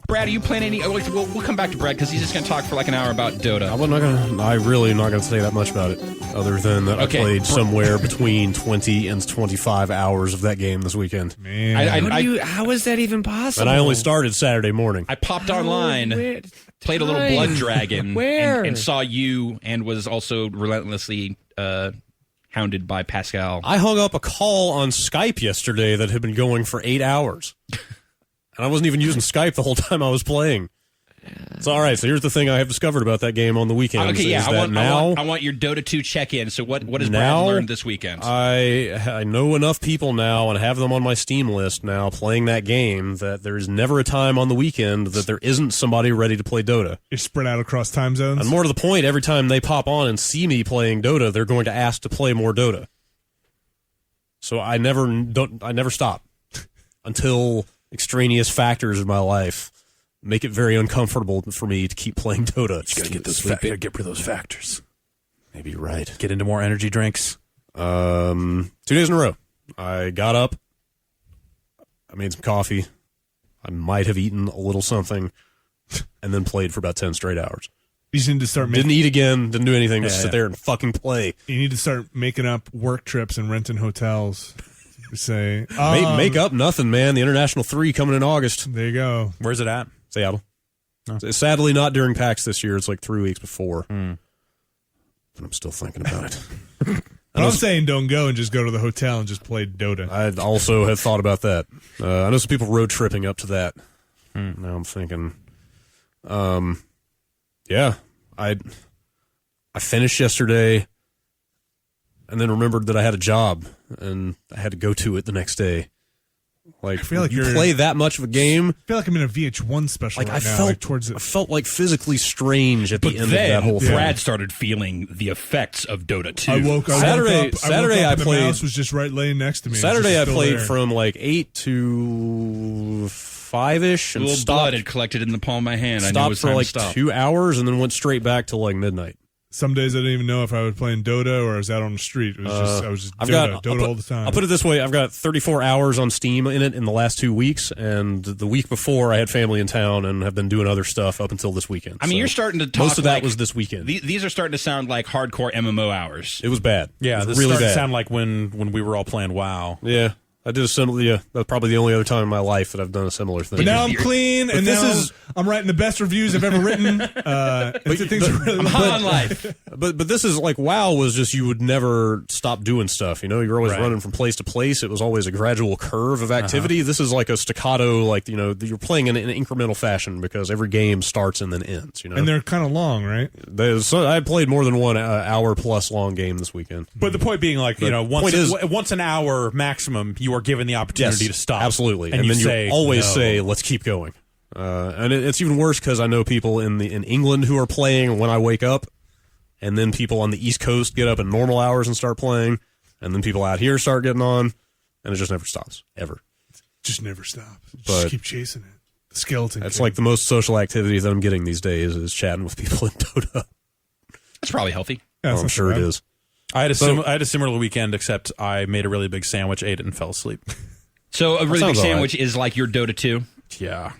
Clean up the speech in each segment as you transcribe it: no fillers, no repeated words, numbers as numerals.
Brad, are you playing any? We'll come back to Brad because he's just going to talk for like an hour about Dota. I'm really not going to say that much about it, other than that I played somewhere between 20 and 25 hours of that game this weekend. Man. How is that even possible? And I only started Saturday morning. I popped online, played a little Blood Dragon, and saw you, and was also relentlessly hounded by Pascal. I hung up a call on Skype yesterday that had been going for 8 hours. And I wasn't even using Skype the whole time I was playing. So, all right, so here's the thing I have discovered about that game on the weekends. Okay, yeah, I want your Dota 2 check-in. So what has Brad learned this weekend? I know enough people now and have them on my Steam list now playing that game that there's never a time on the weekend that there isn't somebody ready to play Dota. You're spread out across time zones? And more to the point, every time they pop on and see me playing Dota, they're going to ask to play more Dota. So I never stop until extraneous factors in my life make it very uncomfortable for me to keep playing Dota. You gotta get rid of those factors. Maybe you're right. Get into more energy drinks. 2 days in a row. I got up. I made some coffee. I might have eaten a little something, and then played for about 10 straight hours. You just need to start didn't eat again. Didn't do anything. Just sit there and fucking play. You need to start making up work trips and renting hotels. Say make up nothing, man. The International 3 coming in August. There you go. Where's it at? Seattle. No. Sadly, not during PAX this year. It's like 3 weeks before. But I'm still thinking about it. I'm saying don't go and just go to the hotel and just play Dota. I also have thought about that. I know some people road tripping up to that. Now I'm thinking, yeah, I finished yesterday. And then remembered that I had a job, and I had to go to it the next day. Like, I feel like you play that much of a game. I feel like I'm in a VH1 special right now. I felt like physically strange at the end of that whole thing. Brad started feeling the effects of Dota 2. I woke up, Saturday I played. The mouse was just right laying next to me. Saturday I played from like 8 to 5-ish. And blood had collected in the palm of my hand. I knew it was for time like to stop. 2 hours, and then went straight back to like midnight. Some days I didn't even know if I was playing Dota or I was out on the street. It was I was just Dota all the time. I'll put it this way. I've got 34 hours on Steam in it in the last 2 weeks, and the week before I had family in town and have been doing other stuff up until this weekend. I mean, you're starting to talk most of that was this weekend. These are starting to sound like hardcore MMO hours. It was bad. Yeah, it was this really bad. To sound like when we were all playing WoW. Yeah. I did a similar. Yeah, that's probably the only other time in my life that I've done a similar thing. But now I'm clean, and I'm writing the best reviews I've ever written. I'm hot on life. But this is like WoW was just you would never stop doing stuff. You know, you're always running from place to place. It was always a gradual curve of activity. This is like a staccato. Like you're playing in an incremental fashion because every game starts and then ends. You know, and they're kind of long, right? I played more than 1 hour plus long game this weekend. But the point being, like once an hour maximum, you are given the opportunity to stop. Absolutely. And then you always say, let's keep going. And it's even worse because I know people in England who are playing when I wake up, and then people on the East Coast get up at normal hours and start playing, and then people out here start getting on, and it just never stops, ever. Just never stops. Just keep chasing it. The skeleton. That's like the most social activity that I'm getting these days is chatting with people in Dota. That's probably healthy. Yeah, I'm sure it is. I had a similar weekend, except I made a really big sandwich, ate it, and fell asleep. So a really big sandwich is like your Dota 2? Yeah.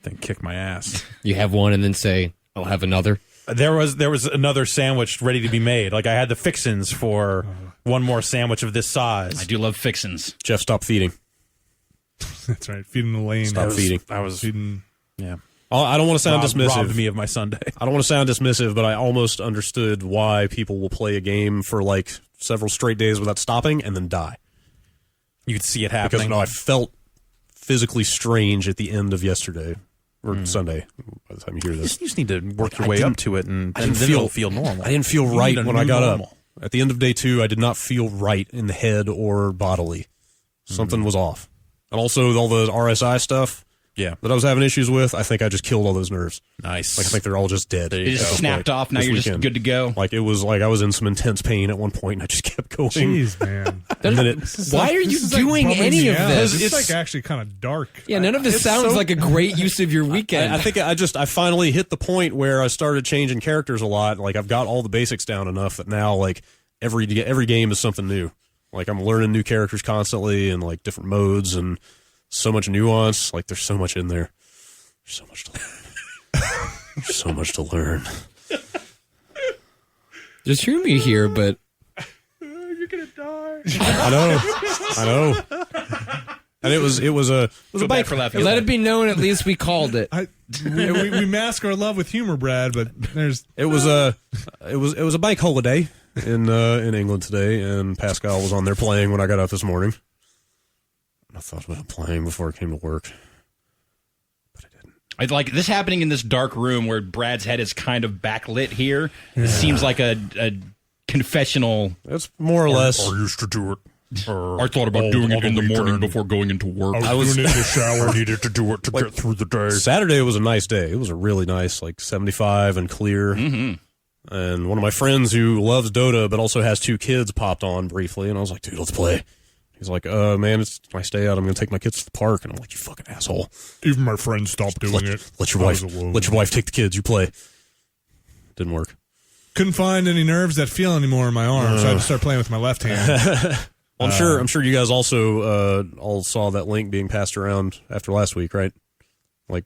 Then kick my ass. You have one and then say, I'll have another? There was another sandwich ready to be made. Like, I had the fixins for one more sandwich of this size. I do love fixins. Jeff, stop feeding. That's right. Feeding the lane. Stop feeding. I was feeding. Yeah. I don't want to sound dismissive. Robbed me of my Sunday. I don't want to sound dismissive, but I almost understood why people will play a game for like several straight days without stopping and then die. You could see it happening. Because I felt physically strange at the end of yesterday or Sunday. By the time you hear this, you just need to work your way up to it, and then it'll feel normal. I didn't feel right when I got up. At the end of day 2, I did not feel right in the head or bodily. Something was off, and also all the RSI stuff. Yeah, that I was having issues with. I think I just killed all those nerves. Nice. Like I think they're all just dead. They just snapped off. Now you're just good to go. Like it was like I was in some intense pain at one point, and I just kept going. Jeez, man. And then why are you doing any of this? It's like actually kind of dark. Yeah, none of this sounds like a great use of your weekend. I think I finally hit the point where I started changing characters a lot. Like I've got all the basics down enough that now like every game is something new. Like I'm learning new characters constantly and like different modes and so much nuance. Like there's so much in there. There's so much to learn. There's so much to learn. Just hear me here, but You're gonna die. I know. And it was a bike for laughing. let it be known at least we called it. We mask our love with humor, Brad, but it was a bike holiday in England today, and Pascal was on there playing when I got up this morning. I thought about playing before I came to work, but I didn't. I like this happening in this dark room where Brad's head is kind of backlit here. It seems like a confessional. It's more or less. I used to do it. I thought about doing it in the morning before going into work. I was doing it in the shower. I needed to do it to get through the day. Saturday was a nice day. It was a really nice, 75 and clear. Mm-hmm. And one of my friends who loves Dota but also has 2 kids popped on briefly, and I was like, dude, let's play. He's like, man, it's my day out. I'm going to take my kids to the park. And I'm like, you fucking asshole. Even my friends stopped doing it. Let your wife take the kids. You play. Didn't work. Couldn't find any nerves that feel anymore in my arm, so I had to start playing with my left hand. Well, I'm sure you guys also all saw that link being passed around after last week, right? Like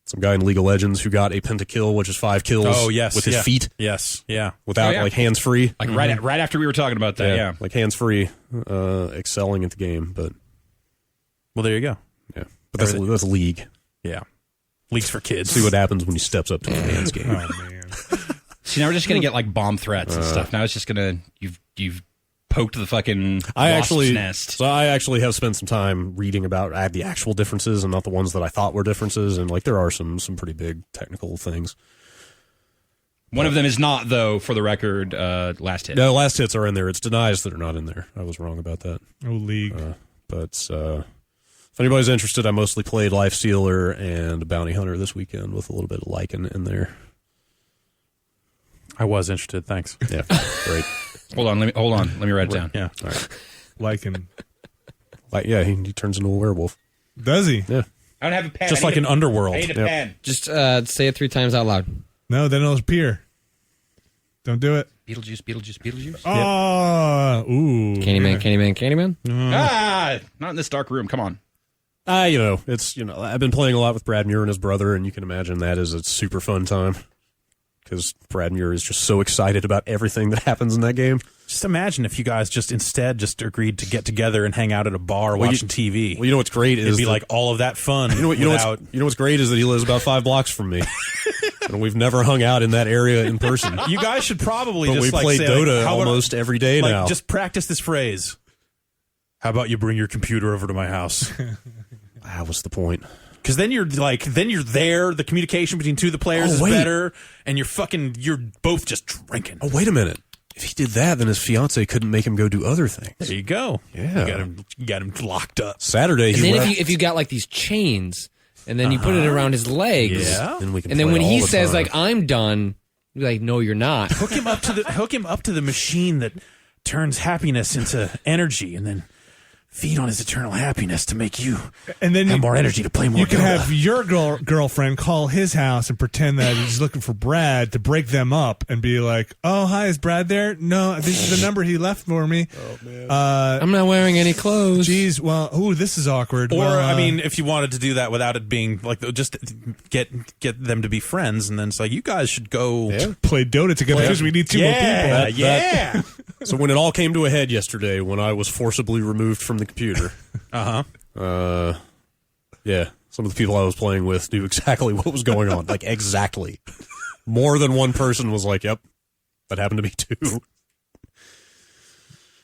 some guy in League of Legends who got a pentakill, which is 5 kills. Oh, yes, with his feet. Yes, yeah, without hands free. Like right after we were talking about that, yeah. Like hands free, excelling at the game. But well, there you go. Yeah, but that's League. Yeah, League's for kids. See what happens when he steps up to the man's game. Oh man! See, now we're just gonna get like bomb threats and stuff. Now it's just gonna you've poked the fucking wasp's nest. So I actually have spent some time reading about the actual differences and not the ones that I thought were differences, and there are some pretty big technical things. One of them is not, though, for the record, last hit. No, last hits are in there. It's denies that are not in there. I was wrong about that. Oh, League. But if anybody's interested, I mostly played Lifestealer and Bounty Hunter this weekend with a little bit of Lycan in there. I was interested. Thanks. Yeah, great. Hold on. Let me write it down. Yeah. All right. Lycan. Yeah, he turns into a werewolf. Does he? Yeah. I don't have a pen. Just like an underworld. I need a pen. Just say it 3 times out loud. No, then it'll appear. Don't do it. Beetlejuice. Oh, ooh. Candyman. Not in this dark room. Come on. It's I've been playing a lot with Brad Muir and his brother, and you can imagine that is a super fun time. Because Brad Muir is just so excited about everything that happens in that game. Just imagine if you guys instead agreed to get together and hang out at a bar watching TV. Well, you know what's great is it'd be like all of that fun. You know what's great is that he lives about 5 blocks from me, and we've never hung out in that area in person. You guys should probly we play Dota almost every day now. Just practice this phrase. How about you bring your computer over to my house? What's the point? Because then you're there. The communication between 2 of the players is better, and you're both just drinking. Oh, wait a minute. If he did that, then his fiance couldn't make him go do other things. There you go. Yeah, you got him locked up. Saturday, and then if you got like these chains, and then you put it around his legs, and then when he says like I'm done, you're like, no, you're not. Hook him up to the machine that turns happiness into energy, and then feed on his eternal happiness to make you have more energy to play more. You can have your girlfriend call his house and pretend that he's looking for Brad to break them up and be like, oh, hi, is Brad there? No, this is the number he left for me. Oh, man. I'm not wearing any clothes. Geez, well, this is awkward. Or, if you wanted to do that without it being like, just get them to be friends, and then it's like, you guys should go play Dota together because we need 2 more people. So when it all came to a head yesterday, when I was forcibly removed from the computer, some of the people I was playing with knew exactly what was going on. Like, exactly. More than one person was like, yep, that happened to me too.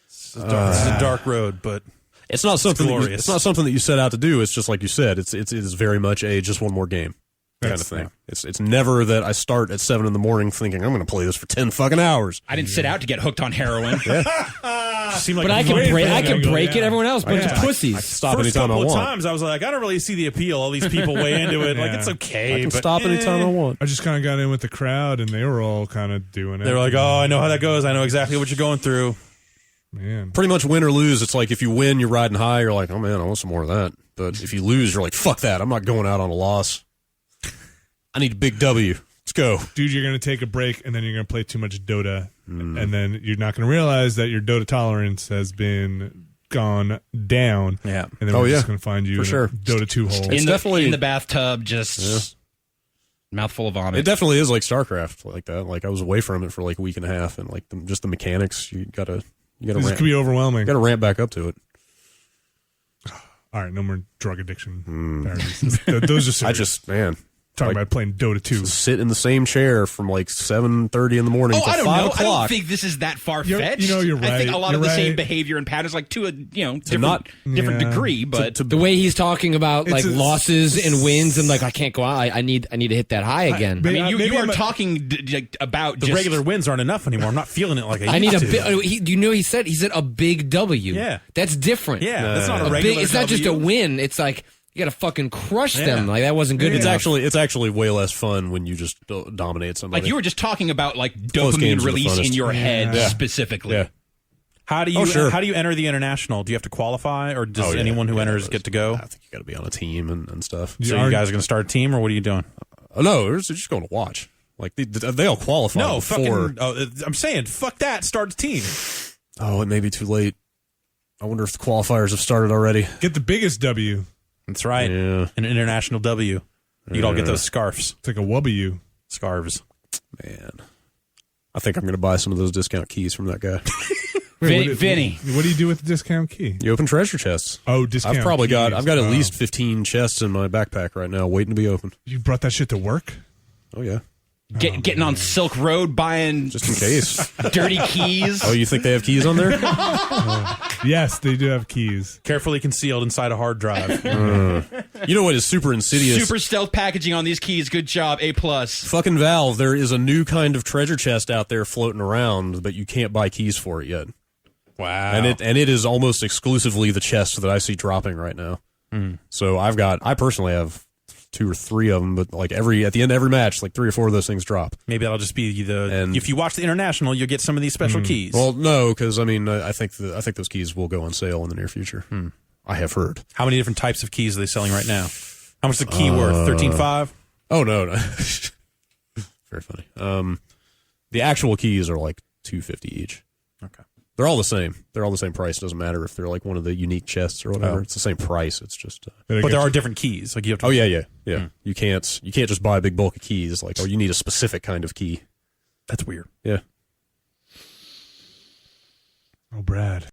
It's a dark road, but it's not something glorious. It's not something that you set out to do. It's just like you said, it is very much just one more game kind of thing. It's never that I start at 7 in the morning thinking I'm going to play this for 10 fucking hours. I didn't set out to get hooked on heroin. But I can break it. Everyone else, bunch of pussies. I can stop First anytime I couple want. of times I was like, I don't really see the appeal. All these people way into it. Like, it's okay. I can stop anytime I want. I just kind of got in with the crowd, and they were all kind of doing it. They were like, oh, I know how that goes. I know exactly what you're going through. Man. Pretty much win or lose, it's like if you win, you're riding high. You're like, oh, man, I want some more of that. But if you lose, you're like, fuck that. I'm not going out on a loss. I need a big W. Let's go. Dude, you're going to take a break, and then you're going to play too much Dota, and then you're not going to realize that your Dota tolerance has been gone down. Yeah. And then we're just going to find you for in sure. a Dota 2 hole. It's definitely in the bathtub, just mouthful of vomit. It definitely is like StarCraft like that. Like I was away from it for like a week and a half, and like just the mechanics, you gotta This ramp, could be overwhelming. you gotta ramp back up to it. All right, no more drug addiction parodies. Those are serious. Talking about playing Dota 2. Sit in the same chair from like 7:30 in the morning to I don't 5 know. o'clock. I don't think this is that far fetched. You're right. I think a lot of the You're same right. behavior and patterns, like to a different Yeah. degree, but The way he's talking about like It's a- losses and wins and like I can't go out. I need to hit that high again. I mean, you maybe are I'm a- talking about The just regular wins aren't enough anymore. I'm not feeling it like I I need a used to. big. Do you know he said a big W? Yeah. That's different. Yeah, that's not a A regular big. It's not just a W. win. It's like you got to fucking crush them. Like that wasn't good It's enough. actually way less fun when you just dominate somebody. like you were just talking about like Close dopamine games are the release in funnest. your head Yeah. specifically. Yeah. How do you how do you enter the international? Do you have to qualify, or does anyone who enters get to go? I think you got to be on a team and stuff. So you guys are going to start a team, or what are you doing? No, they're just going to watch. Like they all qualify. No, before. fucking. I'm saying, fuck that. Start a team. Oh, it may be too late. I wonder if the qualifiers have started already. Get the biggest W. That's right. Yeah. An international W. You'd all get those scarves. It's like a W. Scarves. Man, I think I'm going to buy some of those discount keys from that guy. Vinny. What do you do with the discount key? You open treasure chests. Oh, discount I've probably got keys. at least 15 chests in my backpack right now, waiting to be opened. You brought that shit to work? Oh yeah, Getting on Silk Road, buying just in case. dirty keys. Oh, you think they have keys on there? Yes, they do have keys. Carefully concealed inside a hard drive. You know what is super insidious? Super stealth packaging on these keys. Good job. A+. Fucking Valve, there is a new kind of treasure chest out there floating around, but you can't buy keys for it yet. Wow. And it is almost exclusively the chest that I see dropping right now. So I personally have 2 or 3 of them, but like at the end of every match, like 3 or 4 of those things drop. Maybe that'll just be if you watch the international, you'll get some of these special keys. Well, no, because I mean, I think those keys will go on sale in the near future. I have heard. How many different types of keys are they selling right now? How much is the key worth? 13.5? Oh no. Very funny. The actual keys are like $250 each. Okay. They're all the same. They're all the same price. It doesn't matter if they're like one of the unique chests or whatever. It's the same price. It's just. But there are different keys. Like you have to. Oh yeah. You can't just buy a big bulk of keys. Like you need a specific kind of key. That's weird. Yeah. Oh, Brad.